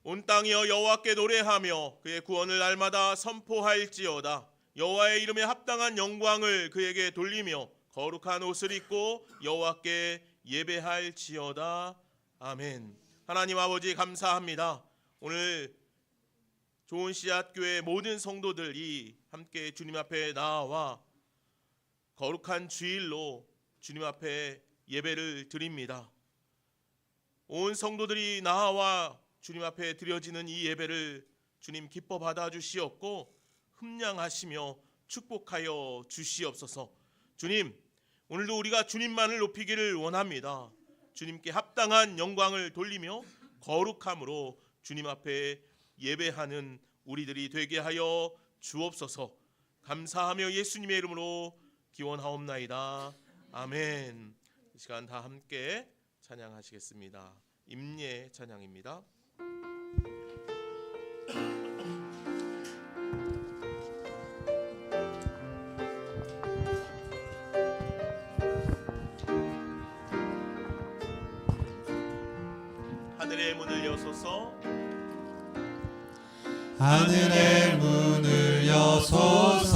온 땅이여 여호와께 노래하며 그의 구원을 날마다 선포할지어다. 여호와의 이름에 합당한 영광을 그에게 돌리며 거룩한 옷을 입고 여호와께 예배할지어다. 아멘. 하나님 아버지 감사합니다. 오늘 좋은 씨앗교회 모든 성도들이 함께 주님 앞에 나와 거룩한 주일로 주님 앞에 예배를 드립니다. 온 성도들이 나와 주님 앞에 드려지는 이 예배를 주님 기뻐 받아 주시옵고 흠량하시며 축복하여 주시옵소서. 주님, 오늘도 우리가 주님만을 높이기를 원합니다. 주님께 합당한 영광을 돌리며 거룩함으로 주님 앞에 예배하는 우리들이 되게 하여 주옵소서. 감사하며 예수님의 이름으로 기원하옵나이다. 아멘. 이 시간 다 함께 찬양하시겠습니다. 임예 찬양입니다. 하늘의 문을 여소서, 하늘의 문을 여소서.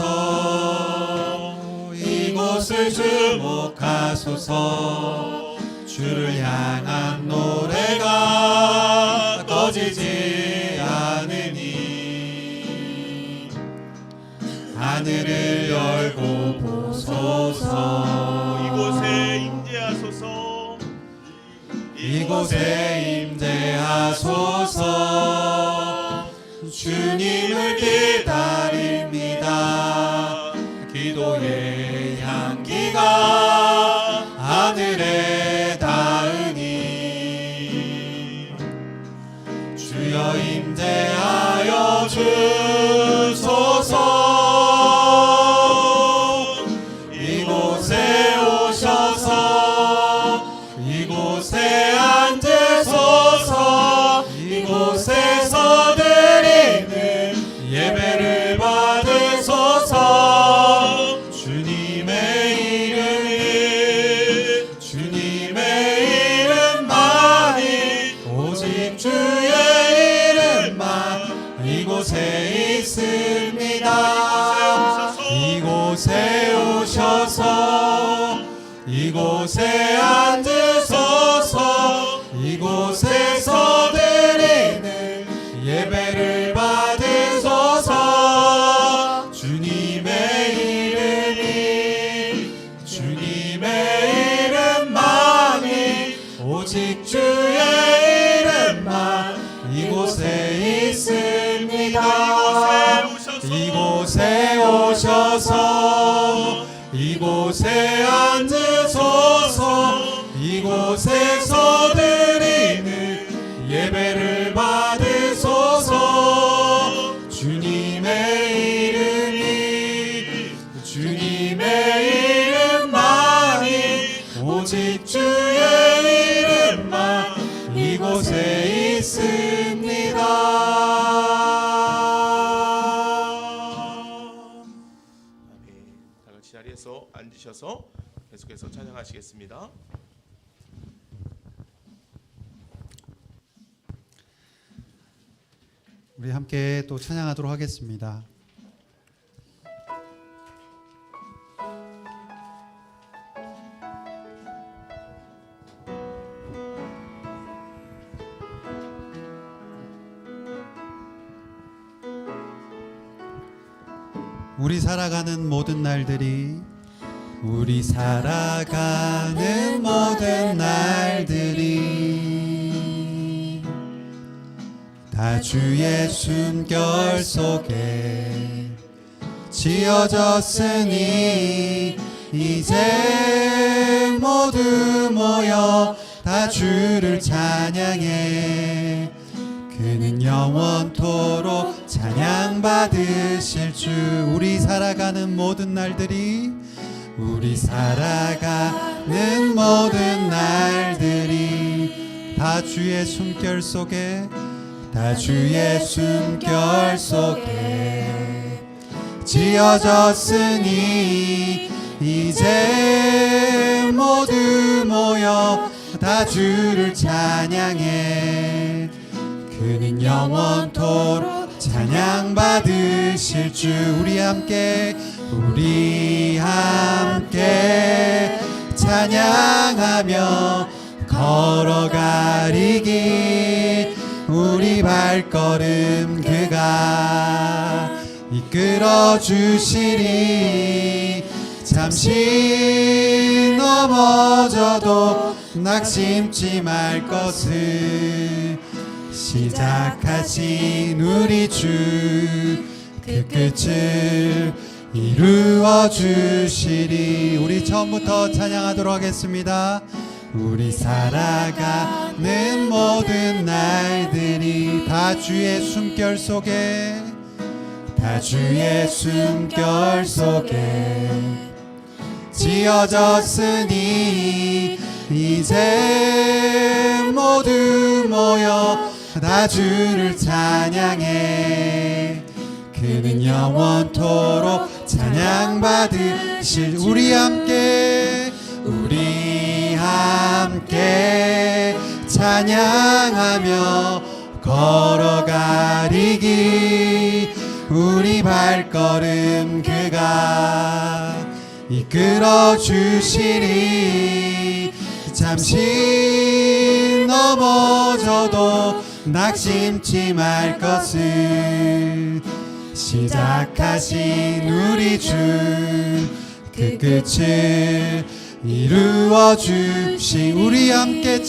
이곳을 주목하소서. 주를 향한 노래가 꺼지지 않으니 하늘을 열고 보소서. 이곳에 임재하소서, 이곳에 임재하소서. 주님을 기다립니다. 기도의 향기가 하늘에 닿으니 주여 임재하여 주소서. 이곳에 오셔서 이곳에 앉으소서. 이곳에서 드리는 예배를 받으소서. 주님의 이름만이 오직 주의 이름만 이곳에 있습니다. 이곳에 오셔서 이곳에 앉으소서. 이곳에서 드리는 예배를 받으소서. 주님의 이름만이 오직 주의 이름만 이곳에 있습니다. 이곳에 오셔서 이곳에 앉으소서. 이곳에서 드리는 예배를 받으소서. 주님의 이름만이 오직 주의 이름만 이곳에 있습니다. 아멘. 다 같이 자리에서 앉으셔서 계속해서 찬양하시겠습니다. 우리 함께 또 찬양하도록 하겠습니다. 우리 살아가는 모든 날들이 다 주의 숨결 속에 지어졌으니 이제 모두 모여 다 주를 찬양해. 그는 영원토록 찬양받으실 주. 우리 살아가는 모든 날들이 다 주의 숨결 속에 지어졌으니 이제 모두 모여 다 주를 찬양해. 그는 영원토록 찬양받으실 주. 우리 함께 찬양하며 걸어가리 길 우리 발걸음 그가 이끌어 주시리. 잠시 넘어져도 낙심치 말 것을 시작하신 우리 주 그 끝을 이루어 주시리. 우리 처음부터 찬양하도록 하겠습니다. 우리 살아가는 모든 날들이 다 주의 숨결 속에 지어졌으니 이제 모두 모여 다 주를 찬양해. 그는 영원토록 찬양받으실. 우리 함께 찬양하며 걸어가리 길 우리 발걸음 그가 이끌어 주시리. 잠시 넘어져도 낙심치 말 것을 시작하신 우리 주 그 끝을 이루어 주신. 우리 함께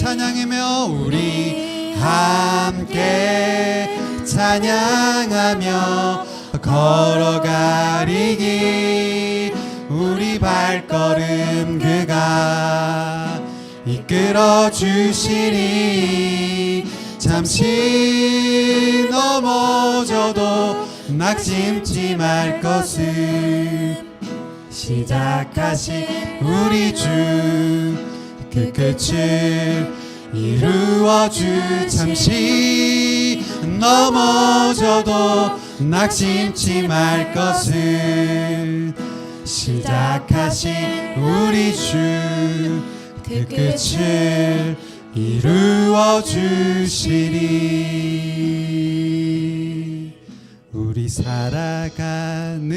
찬양하며 걸어가리 길 우리 발걸음 그가 이끌어 주시리. 잠시 넘어져도 낙심치 말 것을 시작하신 우리 주 그 끝을 이루어 주. 잠시 넘어져도 낙심치 말 것을 시작하신 우리 주 그 끝을 이루어 주시리. 우리 살아가는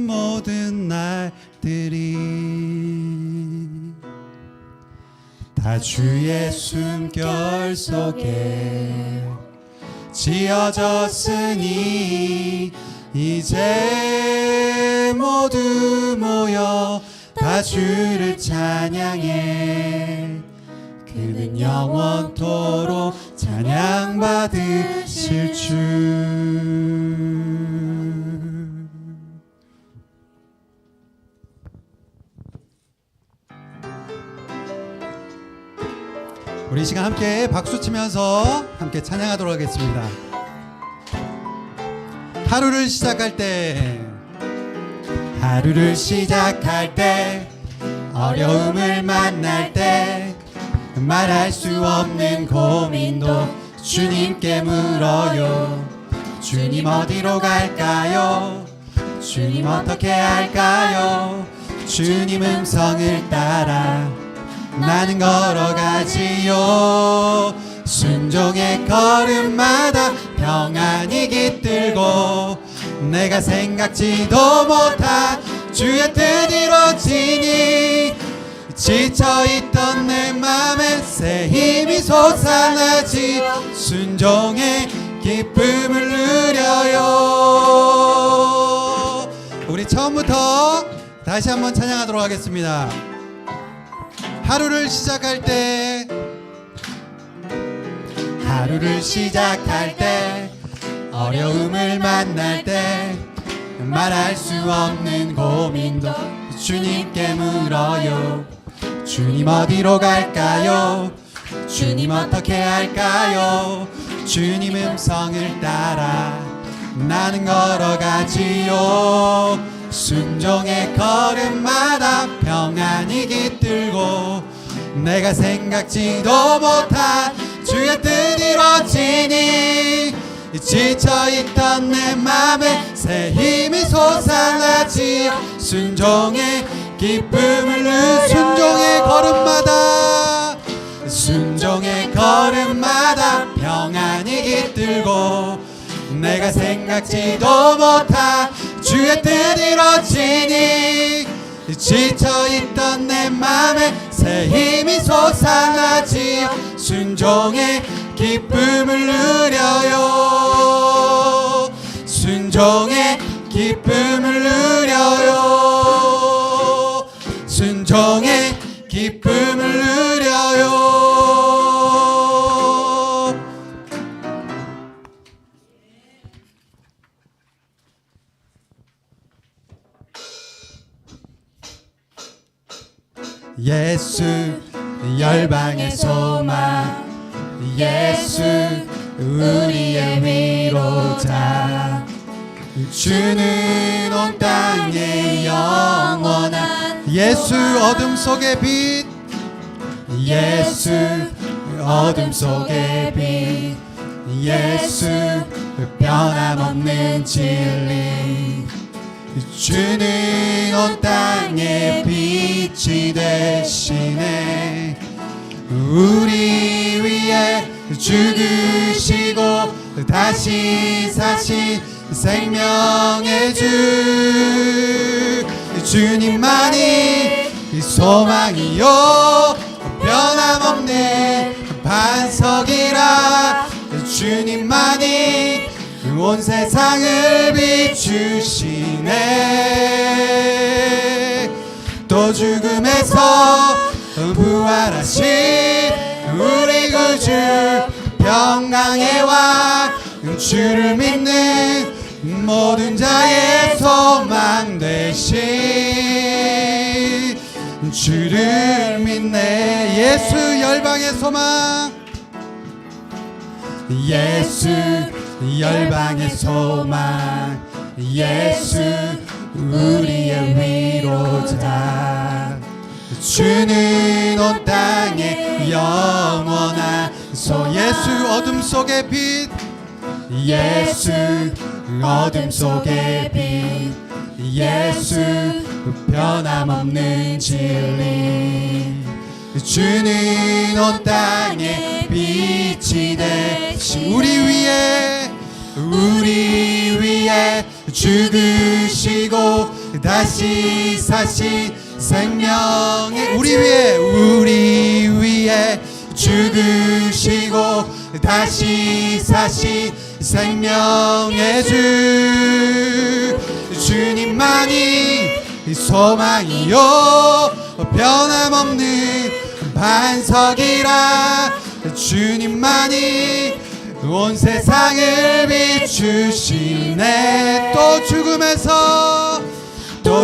모든 날들이 다 주의 숨결 속에 지어졌으니 이제 모두 모여 다 주를 찬양해. 그는 영원토록 찬양받으실 주. 우리 이 시간 함께 박수 치면서 함께 찬양하도록 하겠습니다. 하루를 시작할 때 어려움을 만날 때 말할 수 없는 고민도 주님께 물어요. 주님 어디로 갈까요? 주님 어떻게 할까요? 주님 음성을 따라 나는 걸어가지요. 순종의 걸음마다 평안이 깃들고 내가 생각지도 못한 주의 뜻 이루어지니 지쳐있던 내 맘에 새 힘이 솟아나지요. 순종의 기쁨을 누려요. 우리 처음부터 다시 한번 찬양하도록 하겠습니다. 하루를 시작할 때 어려움을 만날 때 말할 수 없는 고민도 주님께 물어요. 주님 어디로 갈까요? 주님 어떻게 할까요? 주님 음성을 따라 나는 걸어가지요. 순종의 걸음마다 평안이 깃들고 내가 생각지도 못한 주의 뜻 이루어지니 지쳐있던 내 맘에 새 힘이 솟아나지요. 순종의 기쁨을 순종의 걸음마다 평안이 깃들고 붙들고 내가 생각지도 못한 주의 뜻 이루어지니 지쳐있던 내 맘에 새 힘이 솟아나지요 순종의 기쁨을 누려요 순종의 기쁨을 누려요 순종의 기쁨을 누려요 예수 열방의 소망 예수 우리의 위로자 주는 온 땅의 영원한 예수 어둠 속의 빛 예수 어둠 속의 빛 예수 변함없는 진리 주는 온 땅의 빛이 되시네 우리 위에 죽으시고 다시 사신 생명의 주 주님만이 소망이요 변함없는 반석이라 주님만이 온 세상을 비추시네 또 죽음에서 부활하신 우리 구주 평강의 왕 주를 믿는 모든 자의 소망 되신 주를 믿네 예수 열방의 소망 예수 열방의 소망 예수 우리의 위로자 주는 온 땅의 영원한 소 예수 어둠 속의 빛 예수 어둠 속의 빛 예수 변함없는 진리 주는 온 땅의 빛이 되신 우리 위에 죽으시고 다시 사신 생명의 우리 위에 죽으시고 다시 사신 생명의 주 주님만이 소망이요 변함없는 반석이라 주님만이 온 세상을 비추시네 또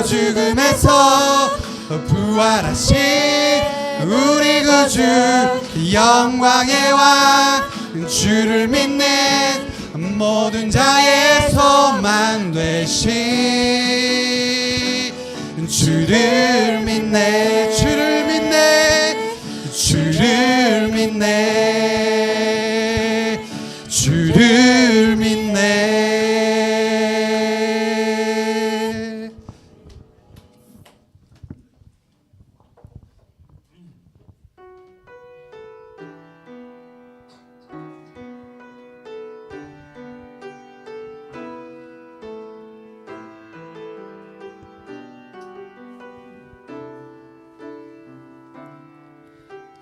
죽음에서 부활하신 우리 구주 영광의 왕 주를 믿는 모든 자의 소망 되신 주를 믿네 주를 믿네 주를 믿네 주를 믿네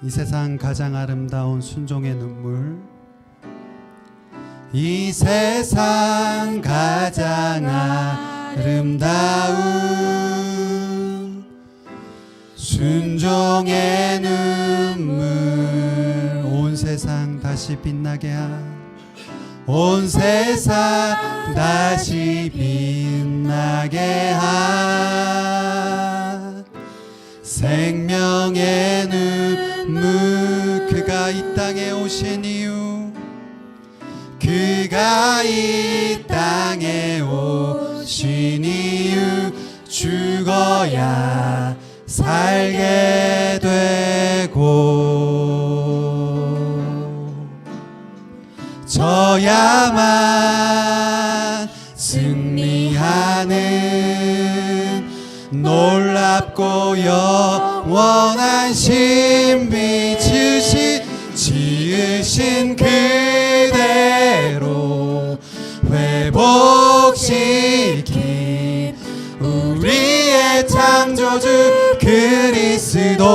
이 세상 가장 아름다운 순종의 눈물 이 세상 가장 아름다운 순종의 눈물 온 세상 다시 빛나게 온 세상 다시 빛나게 한 생명의 눈물 그가 이 땅에 오신 이유 그가 이 땅에 오신 이유 죽어야 살게 되고 져야만 승리하는 놀랍고 영원한 신비 지으신 그대로 회복시킨 우리의 창조주 그리스도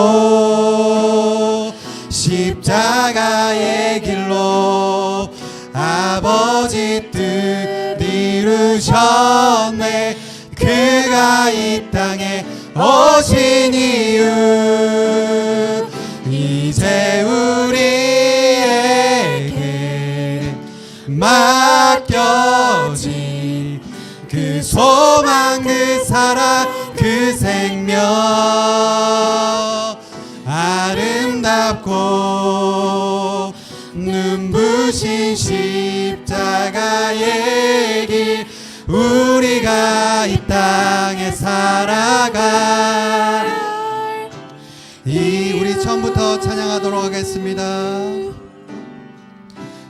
십자가의 길로 아버지 뜻 이루셨네. 그가 이 땅에 오신 이유 이제 우리에게 맡겨진 그 소망 그 사랑 그 생명 아름답고 눈부신 십자가의 길 우리가 이 땅에 살아가 우리 처음부터 찬양하도록 하겠습니다.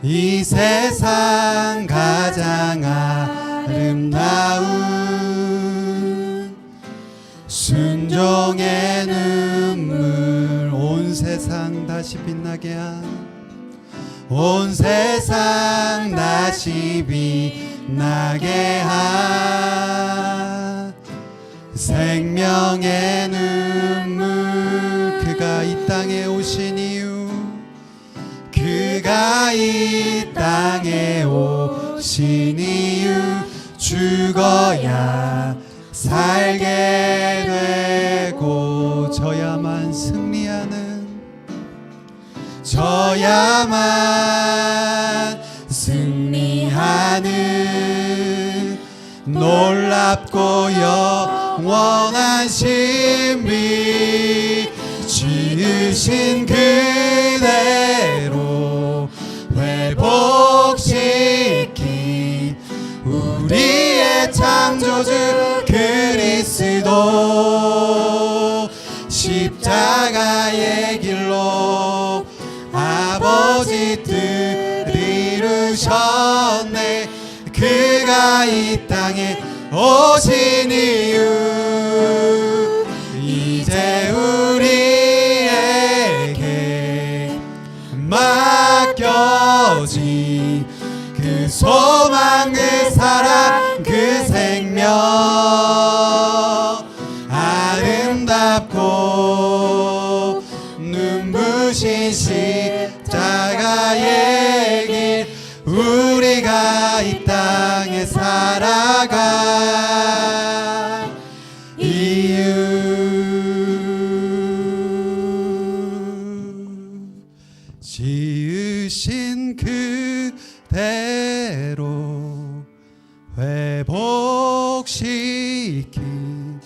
이 세상 가장 아름다운 순종의 눈물 온 세상 다시 빛나게 한 온 세상 다시 빛나게 한 생명의 눈물 그가 이 땅에 오신 이유 그가 이 땅에 오신 이유 죽어야 살게 되고 져야만 승리하는 져야만 승리하는 놀랍고 영원한 신비 지으신 그대로 회복시킨 우리의 창조주 그리스도 십자가의 길로 아버지 뜻 이루셨네. 그가 이 땅에 오신 이유 이제 우리에게 맡겨진 그 소망 그 사랑 그 생명 아름답고 눈부신 십자가의 길 우리가 이 땅에 살아가 이유 지으신 그대로 회복시킨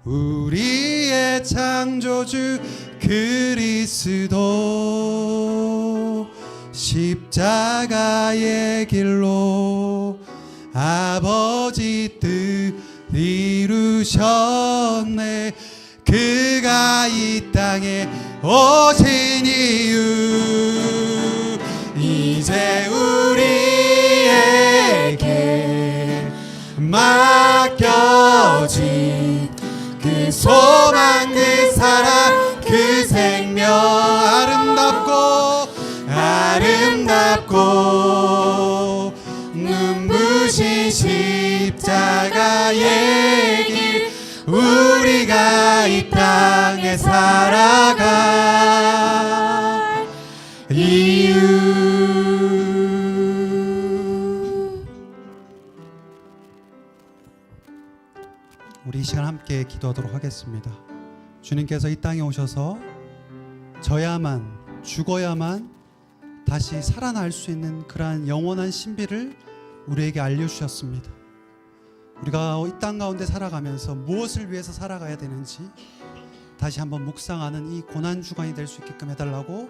우리의 창조주 그리스도 십자가의 길로 아버지 뜻 이루셨네. 그가 이 땅에 오신 이유 이제 우리에게 맡겨진 그 소망 그 사랑 그 생명 아름답고 눈부신 십자가의 길 우리가 이 땅에 살아가 이유 우리 이 시간 함께 기도하도록 하겠습니다. 주님께서 이 땅에 오셔서 져야만 죽어야만 다시 살아날 수 있는 그러한 영원한 신비를 우리에게 알려주셨습니다. 우리가 이 땅 가운데 살아가면서 무엇을 위해서 살아가야 되는지 다시 한번 묵상하는 이 고난주간이 될 수 있게끔 해달라고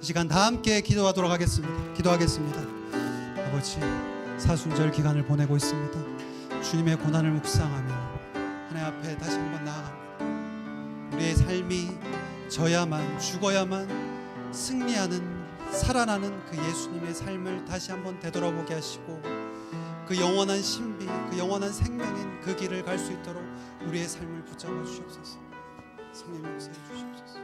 이 시간 다 함께 기도하도록 하겠습니다. 기도하겠습니다. 아버지, 사순절 기간을 보내고 있습니다. 주님의 고난을 묵상하며 하나님 앞에 다시 한번 나아갑니다. 우리의 삶이 져야만 죽어야만 승리하는 살아나는 그 예수님의 삶을 다시 한번 되돌아보게 하시고 그 영원한 신비, 그 영원한 생명인 그 길을 갈 수 있도록 우리의 삶을 붙잡아 주시옵소서. 성령 역사해 주시옵소서.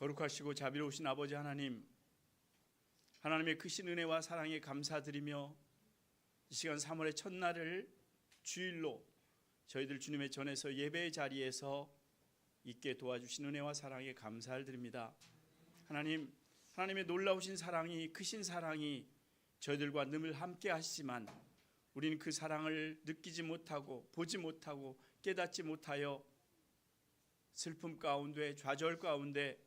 거룩하시고 자비로우신 아버지 하나님, 하나님의 크신 은혜와 사랑에 감사드리며 이 시간 3월의 첫날을 주일로 저희들 주님의 전에서 예배의 자리에서 있게 도와주신 은혜와 사랑에 감사를 드립니다. 하나님, 하나님의 놀라우신 사랑이, 크신 사랑이 저희들과 늘 함께 하시지만 우리는 그 사랑을 느끼지 못하고 보지 못하고 깨닫지 못하여 슬픔 가운데, 좌절 가운데,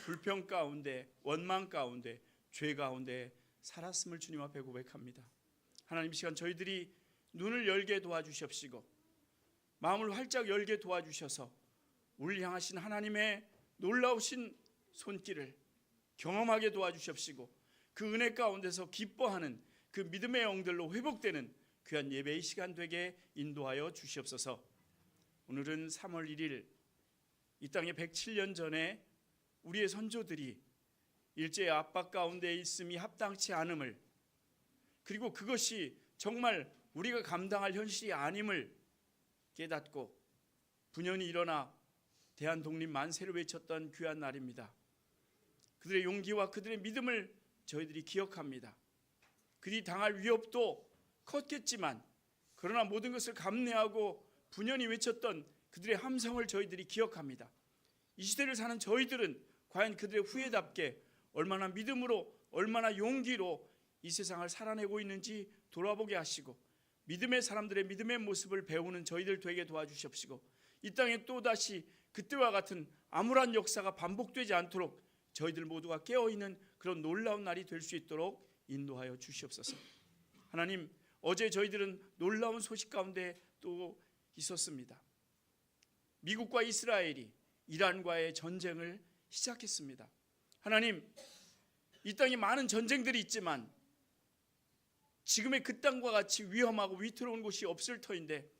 불평 가운데, 원망 가운데, 죄 가운데 살았음을 주님 앞에 고백합니다. 하나님, 이 시간 저희들이 눈을 열게 도와주시옵시고 마음을 활짝 열게 도와주셔서 우리를 향하신 하나님의 놀라우신 손길을 경험하게 도와주시옵시고 그 은혜 가운데서 기뻐하는 그 믿음의 영들로 회복되는 귀한 예배의 시간 되게 인도하여 주시옵소서. 오늘은 3월 1일 이 땅에 107년 전에 우리의 선조들이 일제의 압박 가운데 있음이 합당치 않음을, 그리고 그것이 정말 우리가 감당할 현실이 아님을 깨닫고 분연히 일어나 대한독립 만세를 외쳤던 귀한 날입니다. 그들의 용기와 그들의 믿음을 저희들이 기억합니다. 그들이 당할 위협도 컸겠지만 그러나 모든 것을 감내하고 분연히 외쳤던 그들의 함성을 저희들이 기억합니다. 이 시대를 사는 저희들은 과연 그들의 후예답게 얼마나 믿음으로, 얼마나 용기로 이 세상을 살아내고 있는지 돌아보게 하시고 믿음의 사람들의 믿음의 모습을 배우는 저희들 되게 도와주시옵시고 이 땅에 또다시 그때와 같은 암울한 역사가 반복되지 않도록 저희들 모두가 깨어있는 그런 놀라운 날이 될 수 있도록 인도하여 주시옵소서. 하나님, 어제 저희들은 놀라운 소식 가운데 또 있었습니다. 미국과 이스라엘이 이란과의 전쟁을 시작했습니다. 하나님, 이 땅에 많은 전쟁들이 있지만 지금의 그 땅과 같이 위험하고 위태로운 곳이 없을 터인데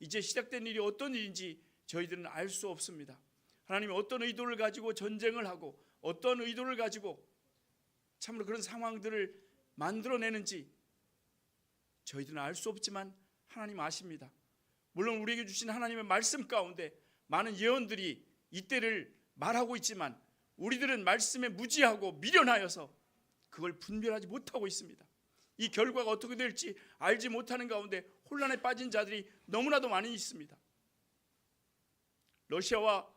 이제 시작된 일이 어떤 일인지 저희들은 알 수 없습니다. 하나님이 어떤 의도를 가지고 전쟁을 하고 어떤 의도를 가지고 참으로 그런 상황들을 만들어내는지 저희들은 알 수 없지만 하나님 아십니다. 물론 우리에게 주신 하나님의 말씀 가운데 많은 예언들이 이때를 말하고 있지만 우리들은 말씀에 무지하고 미련하여서 그걸 분별하지 못하고 있습니다. 이 결과가 어떻게 될지 알지 못하는 가운데 혼란에 빠진 자들이 너무나도 많이 있습니다. 러시아와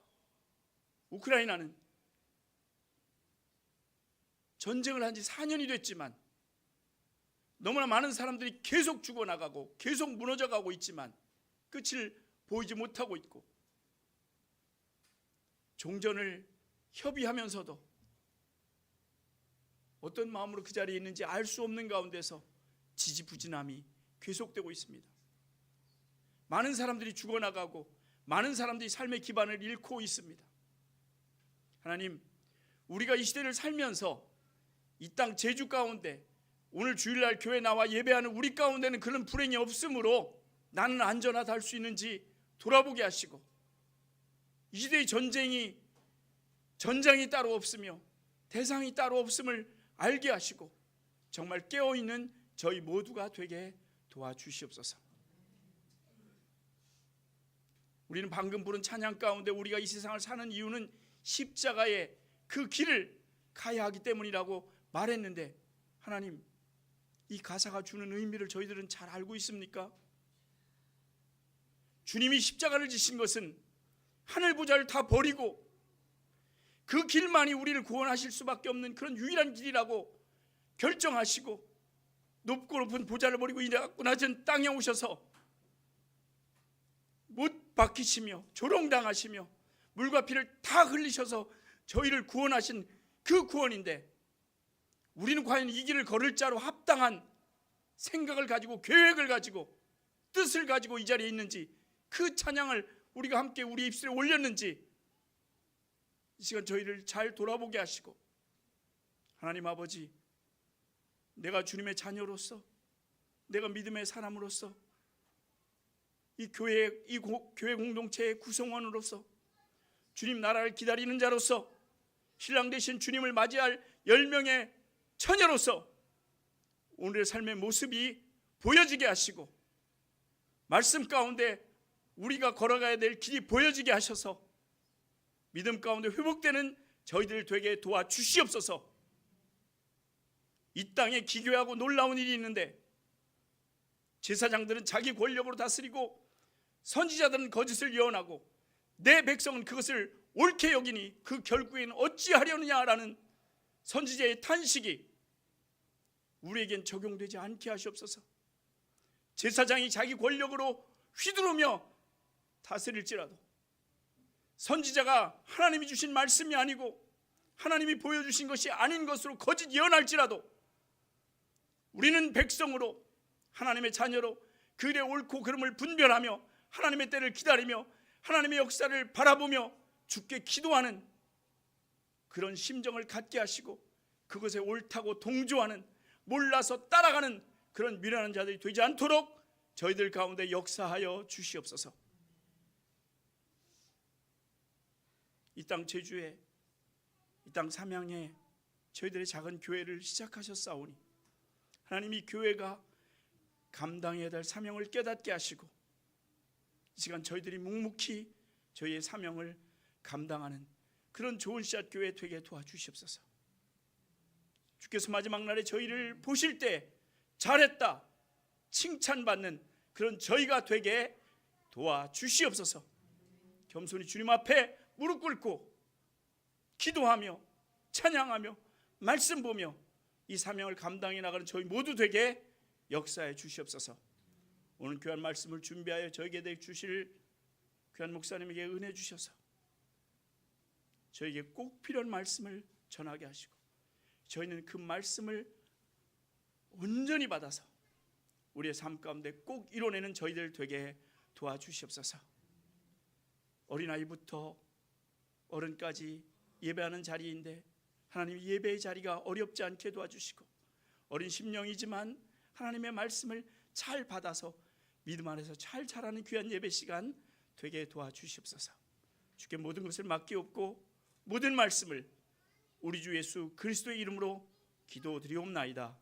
우크라이나는 전쟁을 한 지 4년이 됐지만 너무나 많은 사람들이 계속 죽어나가고 계속 무너져가고 있지만 끝을 보이지 못하고 있고 종전을 협의하면서도 어떤 마음으로 그 자리에 있는지 알 수 없는 가운데서 지지부진함이 계속되고 있습니다. 많은 사람들이 죽어나가고 많은 사람들이 삶의 기반을 잃고 있습니다. 하나님, 우리가 이 시대를 살면서 이 땅 제주 가운데 오늘 주일날 교회 나와 예배하는 우리 가운데는 그런 불행이 없으므로 나는 안전하다 할 수 있는지 돌아보게 하시고 이 시대의 전장이 따로 없으며 대상이 따로 없음을 알게 하시고 정말 깨어있는 저희 모두가 되게 도와주시옵소서. 우리는 방금 부른 찬양 가운데 우리가 이 세상을 사는 이유는 십자가의 그 길을 가야 하기 때문이라고 말했는데 하나님, 이 가사가 주는 의미를 저희들은 잘 알고 있습니까? 주님이 십자가를 지신 것은 하늘 보좌를 다 버리고 그 길만이 우리를 구원하실 수밖에 없는 그런 유일한 길이라고 결정하시고 높고 높은 보좌를 버리고 이 낮은 땅에 오셔서 못 박히시며 조롱당하시며 물과 피를 다 흘리셔서 저희를 구원하신 그 구원인데 우리는 과연 이 길을 걸을 자로 합당한 생각을 가지고 계획을 가지고 뜻을 가지고 이 자리에 있는지 그 찬양을 우리가 함께 우리 입술에 올렸는지 이 시간 저희를 잘 돌아보게 하시고 하나님 아버지, 내가 주님의 자녀로서 내가 믿음의 사람으로서 이 교회 공동체의 구성원으로서 주님 나라를 기다리는 자로서 신랑 되신 주님을 맞이할 10명의 처녀로서 오늘의 삶의 모습이 보여지게 하시고 말씀 가운데 우리가 걸어가야 될 길이 보여지게 하셔서 믿음 가운데 회복되는 저희들 되게 도와주시옵소서. 이 땅에 기괴하고 놀라운 일이 있는데 제사장들은 자기 권력으로 다스리고 선지자들은 거짓을 예언하고 내 백성은 그것을 옳게 여기니 그 결국에는 어찌하려느냐라는 선지자의 탄식이 우리에겐 적용되지 않게 하시옵소서. 제사장이 자기 권력으로 휘두르며 다스릴지라도 선지자가 하나님이 주신 말씀이 아니고 하나님이 보여주신 것이 아닌 것으로 거짓 예언할지라도 우리는 백성으로 하나님의 자녀로 그 일의 옳고 그름을 분별하며 하나님의 때를 기다리며 하나님의 역사를 바라보며 주께 기도하는 그런 심정을 갖게 하시고 그것에 옳다고 동조하는, 몰라서 따라가는 그런 미련한 자들이 되지 않도록 저희들 가운데 역사하여 주시옵소서. 이 땅 제주에, 이 땅 삼양에 저희들의 작은 교회를 시작하셨사오니 하나님 이 교회가 감당해야 될 사명을 깨닫게 하시고 이 시간 저희들이 묵묵히 저희의 사명을 감당하는 그런 좋은 씨앗 교회 되게 도와주시옵소서. 주께서 마지막 날에 저희를 보실 때 잘했다 칭찬받는 그런 저희가 되게 도와주시옵소서. 겸손히 주님 앞에 무릎 꿇고 기도하며 찬양하며 말씀 보며 이 사명을 감당해 나가는 저희 모두 되게 역사해 주시옵소서. 오늘 귀한 말씀을 준비하여 저에게 내 주실 귀한 목사님에게 은혜 주셔서 저에게 꼭 필요한 말씀을 전하게 하시고 저희는 그 말씀을 온전히 받아서 우리의 삶 가운데 꼭 이뤄내는 저희들 되게 도와주시옵소서. 어린아이부터 어른까지 예배하는 자리인데 하나님 예배의 자리가 어렵지 않게 도와주시고 어린 심령이지만 하나님의 말씀을 잘 받아서 믿음 안에서 잘 자라는 귀한 예배 시간 되게 도와주시옵소서. 주께 모든 것을 맡기옵고 모든 말씀을 우리 주 예수 그리스도의 이름으로 기도드리옵나이다.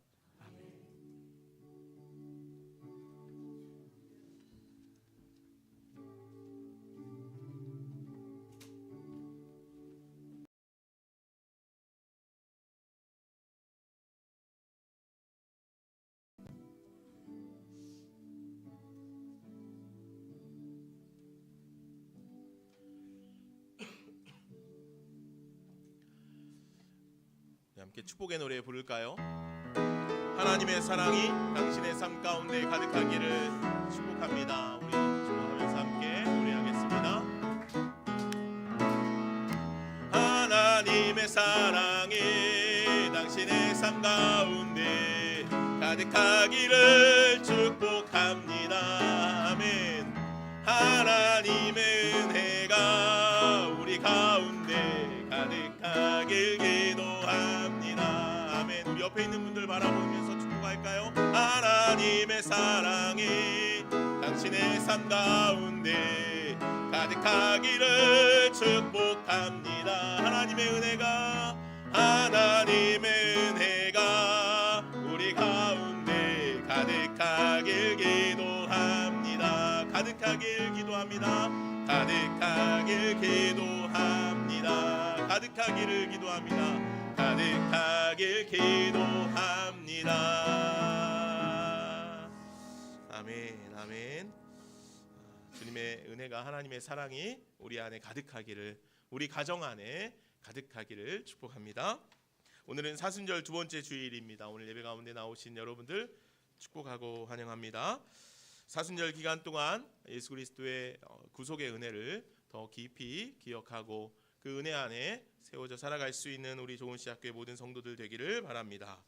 함께 축복의 노래 부를까요? 하나님의 사랑이 당신의 삶 가운데 가득하기를 축복합니다. 우리 축복하면서 함께 노래하겠습니다. 하나님의 사랑이 당신의 삶 가운데 가득하기를 축복합니다. 아멘. 하나님의 은혜가 우리 가운데 가득하길 기도합니다. 아멘. 우리 옆에 있는 분들 바라보면서 축복할까요? 하나님의 사랑이 당신의 삶 가운데 가득하기를 축복합니다. 하나님의 은혜가 우리 가운데 가득하길 기도합니다. 가득하길 기도합니다. 가득하길 기도합니다. 가득하기를 기도합니다. 가득하길 기도합니다. 아멘. 아멘. 주님의 은혜가 하나님의 사랑이 우리 안에 가득하기를, 우리 가정 안에 가득하기를 축복합니다. 오늘은 사순절 두 번째 주일입니다. 오늘 예배 가운데 나오신 여러분들 축복하고 환영합니다. 사순절 기간 동안 예수 그리스도의 구속의 은혜를 더 깊이 기억하고 그 은혜 안에 세워져 살아갈 수 있는 우리 좋은 씨앗교회 모든 성도들 되기를 바랍니다.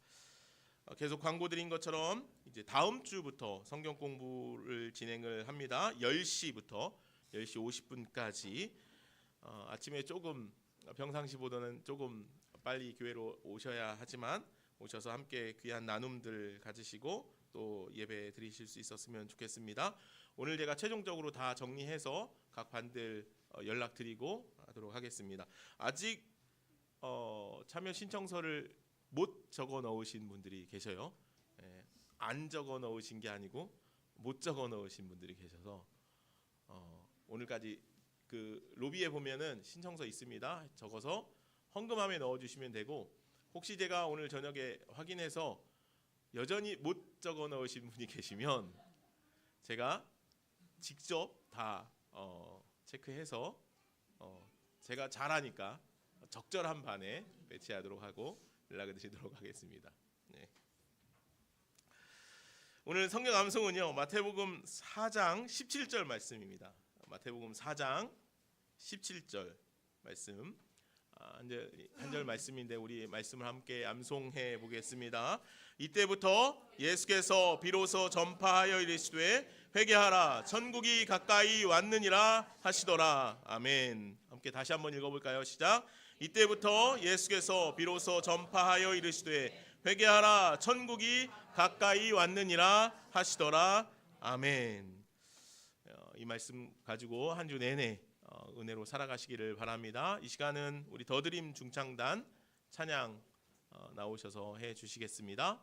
계속 광고 드린 것처럼 이제 다음 주부터 성경 공부를 진행을 합니다. 10시부터 10시 50분까지 아침에 조금 평상시보다는 조금 빨리 교회로 오셔야 하지만 오셔서 함께 귀한 나눔들 가지시고 또 예배 드리실 수 있었으면 좋겠습니다. 오늘 제가 최종적으로 다 정리해서 각 반들 연락드리고 하도록 하겠습니다. 아직 참여 신청서를 못 적어 넣으신 분들이 계셔요. 안 적어 넣으신 게 아니고 못 적어 넣으신 분들이 계셔서 오늘까지 그 로비에 보면은 신청서 있습니다. 적어서 헌금함에 넣어주시면 되고, 혹시 제가 오늘 저녁에 확인해서 여전히 못 적어 넣으신 분이 계시면 제가 직접 다 체크해서 제가 잘하니까 적절한 반에 배치하도록 하고 연락을 드리도록 하겠습니다. 네. 오늘 성경 암송은요, 마태복음 4장 17절 말씀입니다. 마태복음 4장 17절 말씀, 한 절 말씀인데 우리 말씀을 함께 암송해 보겠습니다. 이때부터 예수께서 비로소 전파하여 이르시되 회개하라 천국이 가까이 왔느니라 하시더라. 아멘. 함께 다시 한번 읽어볼까요? 시작. 이때부터 예수께서 비로소 전파하여 이르시되 회개하라 천국이 가까이 왔느니라 하시더라. 아멘. 이 말씀 가지고 한 주 내내 은혜로 살아가시기를 바랍니다. 이 시간은 우리 더드림 중창단 찬양 나오셔서 해 주시겠습니다.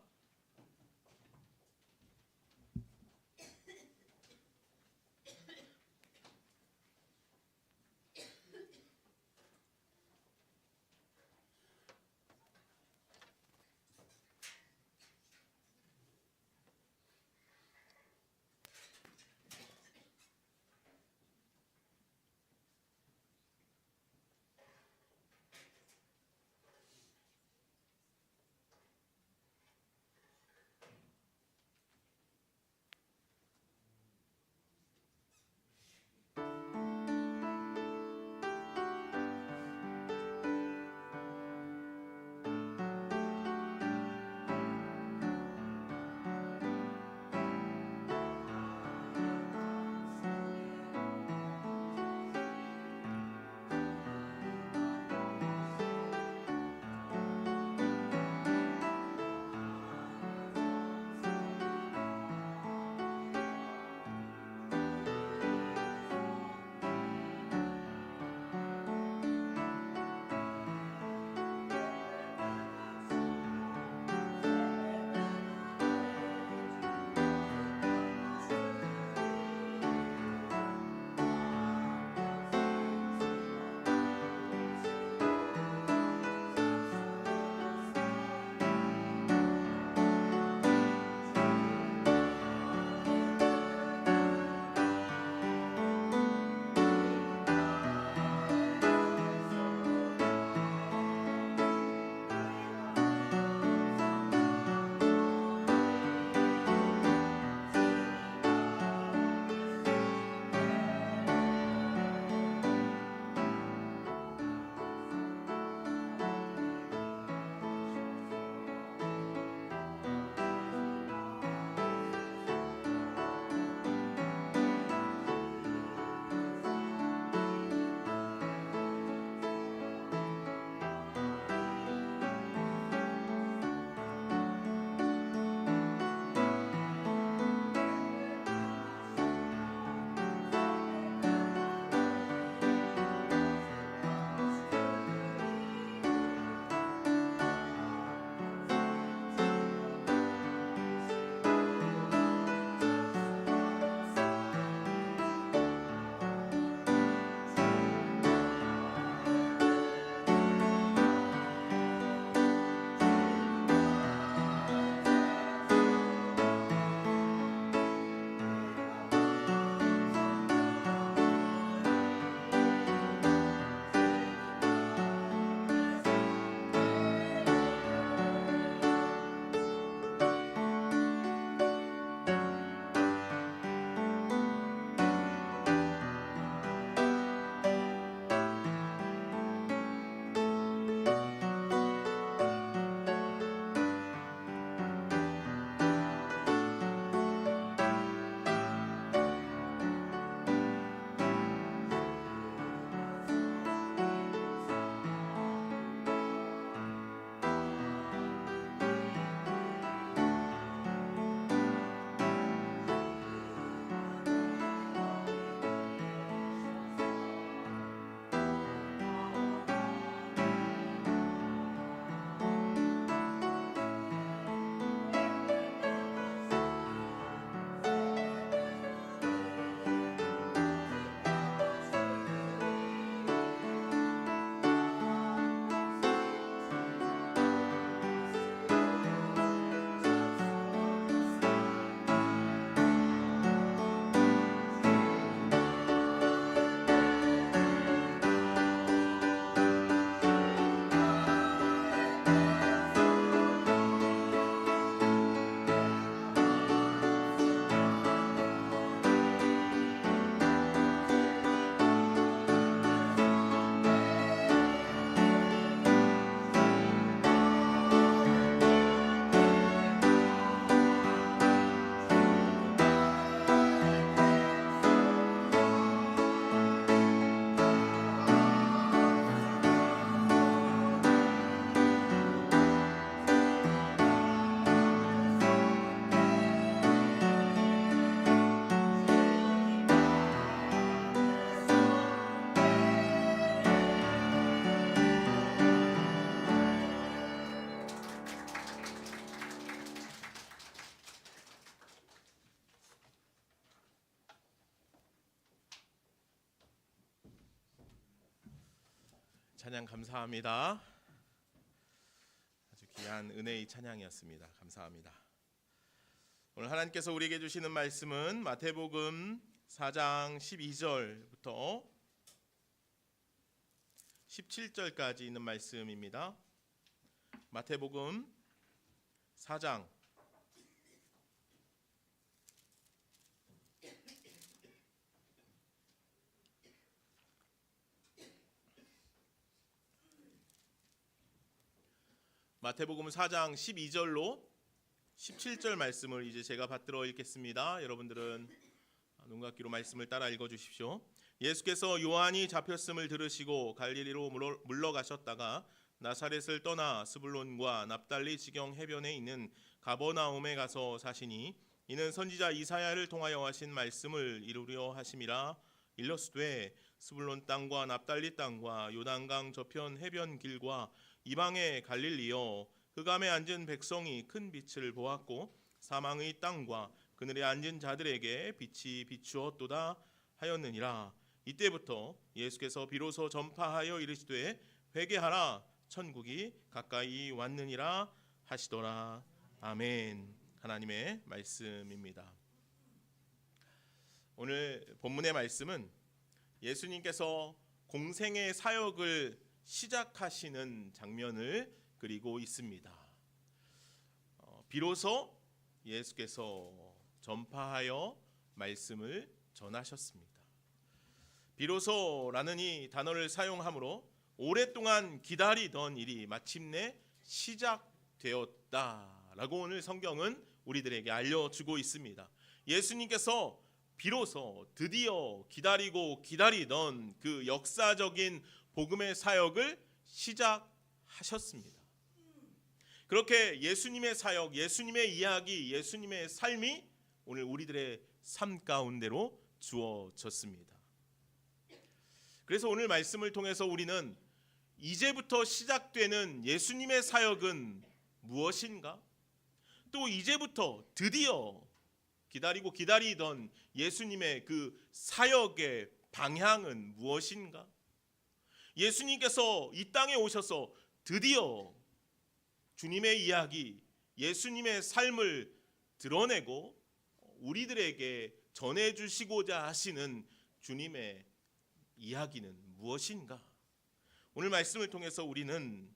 찬양 감사합니다. 아주 귀한 은혜의 찬양이었습니다. 감사합니다. 오늘 하나님께서 우리에게 주시는 말씀은 마태복음 4장 12절부터 17절까지 있는 말씀입니다. 마태복음 4장 마태복음 4장 12절로 17절 말씀을 이제 제가 받들어 읽겠습니다. 여러분들은 눈 감기로 말씀을 따라 읽어 주십시오. 예수께서 요한이 잡혔음을 들으시고 갈릴리로 물러가셨다가 나사렛을 떠나 스불론과 납달리 지경 해변에 있는 가버나움에 가서 사시니 이는 선지자 이사야를 통하여 하신 말씀을 이루려 하심이라. 일러스되 스불론 땅과 납달리 땅과 요단강 저편 해변 길과 이방의 갈릴리여, 흑암에 앉은 백성이 큰 빛을 보았고 사망의 땅과 그늘에 앉은 자들에게 빛이 비추었도다 하였느니라. 이때부터 예수께서 비로소 전파하여 이르시되 회개하라, 천국이 가까이 왔느니라 하시더라. 아멘. 하나님의 말씀입니다. 오늘 본문의 말씀은 예수님께서 공생의 사역을 시작하시는 장면을 그리고 있습니다. 비로소 예수께서 전파하여 말씀을 전하셨습니다. 비로소라는 이 단어를 사용함으로 오랫동안 기다리던 일이 마침내 시작되었다라고 오늘 성경은 우리들에게 알려주고 있습니다. 예수님께서 비로소 드디어 기다리고 기다리던 그 역사적인 복음의 사역을 시작하셨습니다. 그렇게 예수님의 사역, 예수님의 이야기, 예수님의 삶이 오늘 우리들의 삶 가운데로 주어졌습니다. 그래서 오늘 말씀을 통해서 우리는 이제부터 시작되는 예수님의 사역은 무엇인가? 또 이제부터 드디어 기다리고 기다리던 예수님의 그 사역의 방향은 무엇인가? 예수님께서 이 땅에 오셔서 드디어 주님의 이야기, 예수님의 삶을 드러내고 우리들에게 전해주시고자 하시는 주님의 이야기는 무엇인가? 오늘 말씀을 통해서 우리는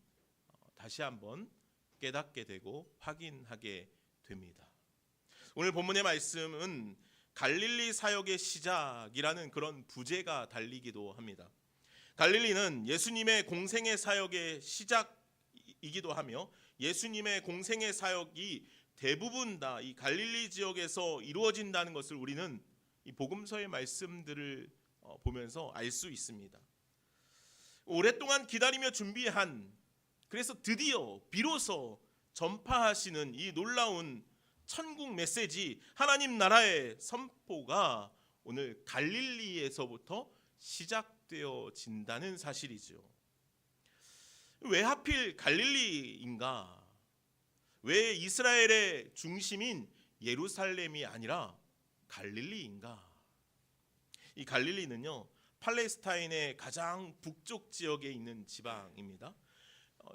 다시 한번 깨닫게 되고 확인하게 됩니다. 오늘 본문의 말씀은 갈릴리 사역의 시작이라는 그런 부제가 달리기도 합니다. 갈릴리는 예수님의 공생의 사역의 시작이기도 하며 예수님의 공생의 사역이 대부분 다 이 갈릴리 지역에서 이루어진다는 것을 우리는 이 복음서의 말씀들을 보면서 알 수 있습니다. 오랫동안 기다리며 준비한, 그래서 드디어 비로소 전파하시는 이 놀라운 천국 메시지, 하나님 나라의 선포가 오늘 갈릴리에서부터 시작되어진다는 사실이죠. 왜 하필 갈릴리인가? 왜 이스라엘의 중심인 예루살렘이 아니라 갈릴리인가? 이 갈릴리는요, 팔레스타인의 가장 북쪽 지역에 있는 지방입니다.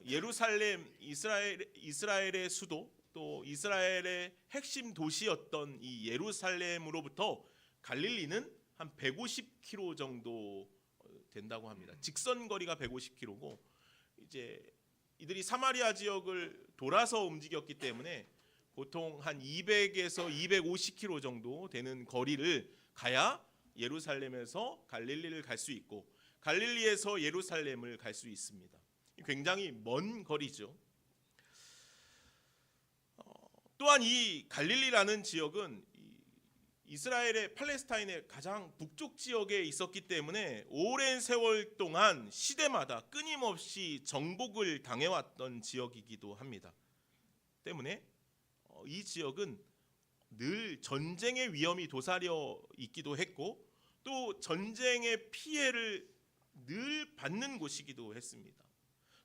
예루살렘, 이스라엘의 수도, 또 이스라엘의 핵심 도시였던 이 예루살렘으로부터 갈릴리는 한 150km 정도 된다고 합니다. 직선 거리가 150km고 이제 이들이 사마리아 지역을 돌아서 움직였기 때문에 보통 한 200에서 250km 정도 되는 거리를 가야 예루살렘에서 갈릴리를 갈 수 있고 갈릴리에서 예루살렘을 갈 수 있습니다. 굉장히 먼 거리죠. 또한 이 갈릴리라는 지역은 이스라엘의 팔레스타인의 가장 북쪽 지역에 있었기 때문에 오랜 세월 동안 시대마다 끊임없이 정복을 당해왔던 지역이기도 합니다. 때문에 이 지역은 늘 전쟁의 위험이 도사려 있기도 했고 또 전쟁의 피해를 늘 받는 곳이기도 했습니다.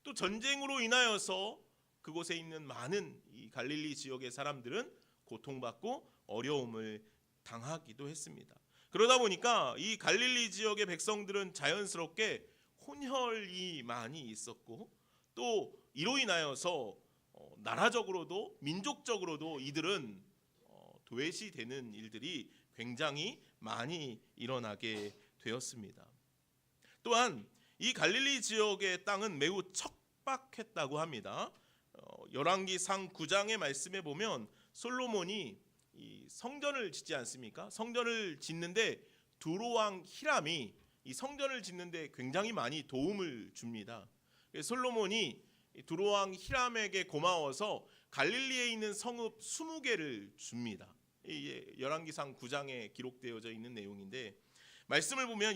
또 전쟁으로 인하여서 그곳에 있는 많은 이 갈릴리 지역의 사람들은 고통받고 어려움을 당하기도 했습니다. 그러다 보니까 이 갈릴리 지역의 백성들은 자연스럽게 혼혈이 많이 있었고 또 이로 인하여서 나라적으로도 민족적으로도 이들은 도외시되는 일들이 굉장히 많이 일어나게 되었습니다. 또한 이 갈릴리 지역의 땅은 매우 척박했다고 합니다. 열왕기상 9장의 말씀에 보면 솔로몬이 이 성전을 짓지 않습니까? 성전을 짓는데 두로왕 히람이 이 성전을 짓는데 굉장히 많이 도움을 줍니다. 솔로몬이 두로왕 히람에게 고마워서 갈릴리에 있는 성읍 20개를 줍니다. 이게 열왕기상 9장에 기록되어져 있는 내용인데 말씀을 보면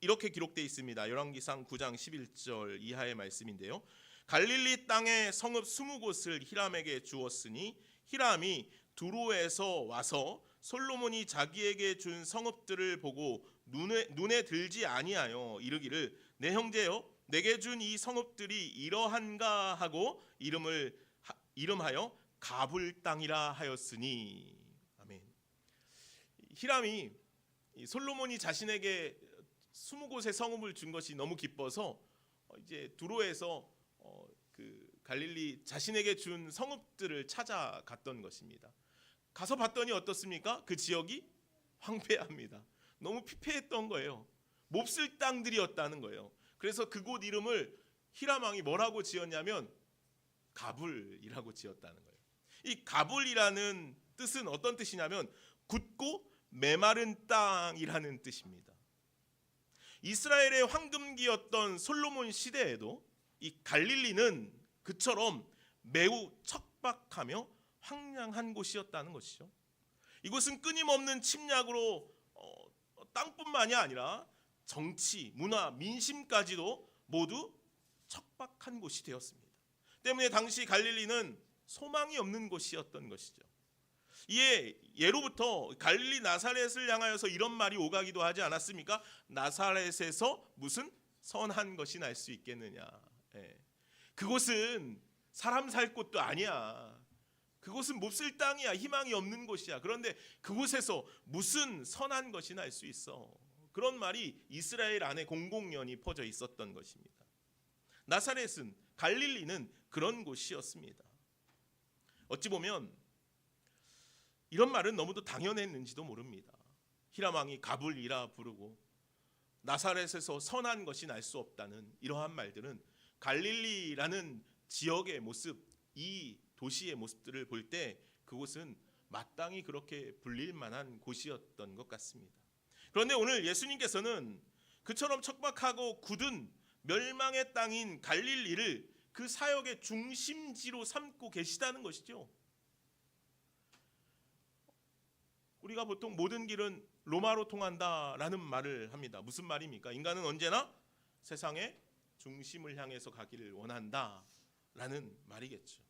이렇게 기록되어 있습니다. 열왕기상 9장 11절 이하의 말씀인데요. 갈릴리 땅의 성읍 20곳을 히람에게 주었으니 히람이 두로에서 와서 솔로몬이 자기에게 준 성읍들을 보고 눈에 들지 아니하여 이르기를 내 형제여 내게 준 이 성읍들이 이러한가 하고 이름하여 가불 땅이라 하였으니. 아멘. 히람이 솔로몬이 자신에게 20곳의 성읍을 준 것이 너무 기뻐서 이제 두로에서 그 갈릴리 자신에게 준 성읍들을 찾아갔던 것입니다. 가서 봤더니 어떻습니까? 그 지역이 황폐합니다. 너무 피폐했던 거예요. 몹쓸 땅들이었다는 거예요. 그래서 그곳 이름을 히람 왕이 뭐라고 지었냐면 가불이라고 지었다는 거예요. 이 가불이라는 뜻은 어떤 뜻이냐면 굳고 메마른 땅이라는 뜻입니다. 이스라엘의 황금기였던 솔로몬 시대에도 이 갈릴리는 그처럼 매우 척박하며 황량한 곳이었다는 것이죠. 이곳은 끊임없는 침략으로 땅뿐만이 아니라 정치, 문화, 민심까지도 모두 척박한 곳이 되었습니다. 때문에 당시 갈릴리는 소망이 없는 곳이었던 것이죠. 이에 예로부터 갈릴리 나사렛을 향하여서 이런 말이 오가기도 하지 않았습니까? 나사렛에서 무슨 선한 것이 날 수 있겠느냐. 그곳은 사람 살 곳도 아니야. 그곳은 몹쓸 땅이야. 희망이 없는 곳이야. 그런데 그곳에서 무슨 선한 것이 날 수 있어. 그런 말이 이스라엘 안에 공공연히 퍼져 있었던 것입니다. 나사렛은 갈릴리는 그런 곳이었습니다. 어찌 보면 이런 말은 너무도 당연했는지도 모릅니다. 히람 왕이 가불이라 부르고 나사렛에서 선한 것이 날 수 없다는 이러한 말들은 갈릴리라는 지역의 모습, 이 도시의 모습들을 볼 때 그곳은 마땅히 그렇게 불릴 만한 곳이었던 것 같습니다. 그런데 오늘 예수님께서는 그처럼 척박하고 굳은 멸망의 땅인 갈릴리를 그 사역의 중심지로 삼고 계시다는 것이죠. 우리가 보통 모든 길은 로마로 통한다라는 말을 합니다. 무슨 말입니까? 인간은 언제나 세상의 중심을 향해서 가기를 원한다라는 말이겠죠.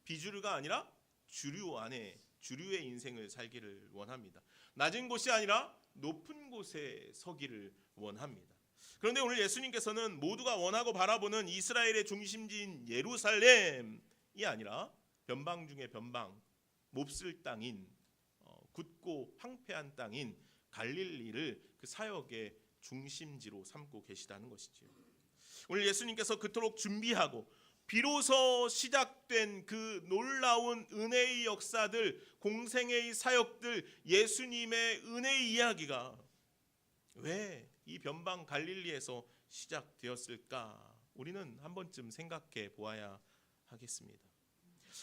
비주류가 아니라 주류 안에 주류의 인생을 살기를 원합니다. 낮은 곳이 아니라 높은 곳에 서기를 원합니다. 그런데 오늘 예수님께서는 모두가 원하고 바라보는 이스라엘의 중심지인 예루살렘이 아니라 변방 중에 변방, 몹쓸 땅인 굳고 황폐한 땅인 갈릴리를 그 사역의 중심지로 삼고 계시다는 것이죠. 오늘 예수님께서 그토록 준비하고 비로소 시작된 그 놀라운 은혜의 역사들, 공생애의 사역들, 예수님의 은혜의 이야기가 왜 이 변방 갈릴리에서 시작되었을까? 우리는 한 번쯤 생각해 보아야 하겠습니다.